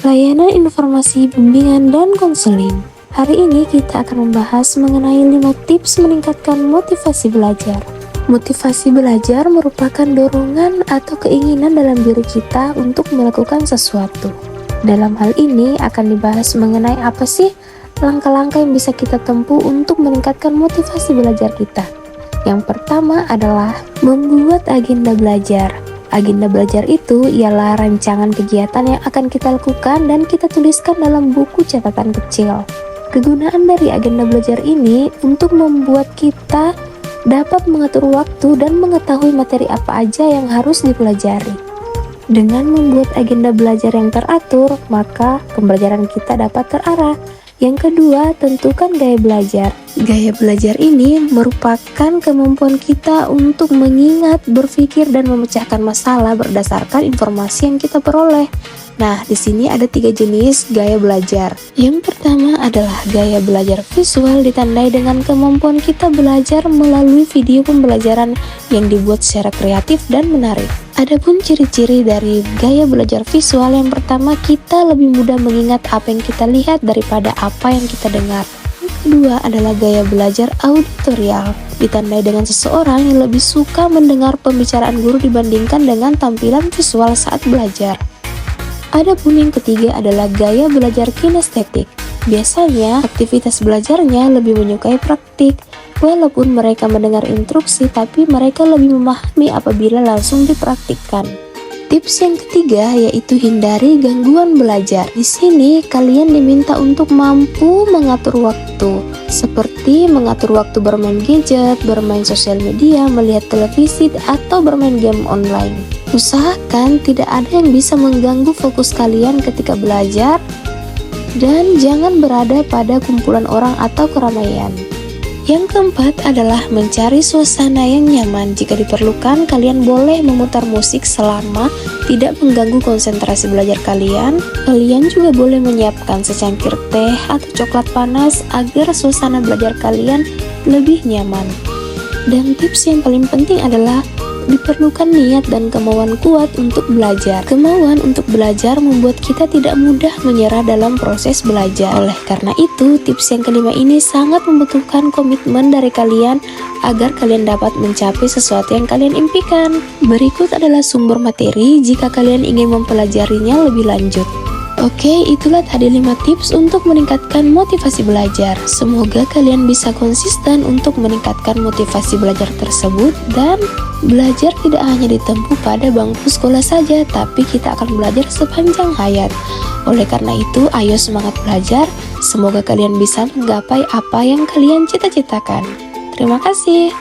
layanan informasi, bimbingan, dan konseling. Hari ini kita akan membahas mengenai 5 tips meningkatkan motivasi belajar. Motivasi belajar merupakan dorongan atau keinginan dalam diri kita untuk melakukan sesuatu. Dalam hal ini akan dibahas mengenai apa sih langkah-langkah yang bisa kita tempuh untuk meningkatkan motivasi belajar kita. Yang pertama adalah membuat agenda belajar. Agenda belajar itu ialah rancangan kegiatan yang akan kita lakukan dan kita tuliskan dalam buku catatan kecil. Kegunaan dari agenda belajar ini untuk membuat kita dapat mengatur waktu dan mengetahui materi apa aja yang harus dipelajari. Dengan membuat agenda belajar yang teratur, maka pembelajaran kita dapat terarah. Yang kedua, tentukan gaya belajar. Gaya belajar ini merupakan kemampuan kita untuk mengingat, berpikir, dan memecahkan masalah berdasarkan informasi yang kita peroleh. Nah, di sini ada 3 jenis gaya belajar. Yang pertama adalah gaya belajar visual, ditandai dengan kemampuan kita belajar melalui video pembelajaran yang dibuat secara kreatif dan menarik. Adapun ciri-ciri dari gaya belajar visual, yang pertama, kita lebih mudah mengingat apa yang kita lihat daripada apa yang kita dengar. Yang kedua adalah gaya belajar auditorial, ditandai dengan seseorang yang lebih suka mendengar pembicaraan guru dibandingkan dengan tampilan visual saat belajar. Adapun yang ketiga adalah gaya belajar kinestetik. Biasanya aktivitas belajarnya lebih menyukai praktik. Walaupun mereka mendengar instruksi, tapi mereka lebih memahami apabila langsung dipraktikkan. Tips yang ketiga yaitu hindari gangguan belajar. Di sini kalian diminta untuk mampu mengatur waktu, seperti mengatur waktu bermain gadget, bermain sosial media, melihat televisi, atau bermain game online. Usahakan tidak ada yang bisa mengganggu fokus kalian ketika belajar, dan jangan berada pada kumpulan orang atau keramaian. Yang keempat adalah mencari suasana yang nyaman. Jika diperlukan, kalian boleh memutar musik selama tidak mengganggu konsentrasi belajar kalian. Kalian juga boleh menyiapkan secangkir teh atau coklat panas agar suasana belajar kalian lebih nyaman. Dan tips yang paling penting adalah diperlukan niat dan kemauan kuat untuk belajar. Kemauan untuk belajar membuat kita tidak mudah menyerah dalam proses belajar. Oleh karena itu, tips yang kelima ini sangat membutuhkan komitmen dari kalian agar kalian dapat mencapai sesuatu yang kalian impikan. Berikut adalah sumber materi jika kalian ingin mempelajarinya lebih lanjut. Oke, itulah tadi 5 tips untuk meningkatkan motivasi belajar. Semoga kalian bisa konsisten untuk meningkatkan motivasi belajar tersebut, dan belajar tidak hanya ditempuh pada bangku sekolah saja, tapi kita akan belajar sepanjang hayat. Oleh karena itu, ayo semangat belajar. Semoga kalian bisa menggapai apa yang kalian cita-citakan. Terima kasih.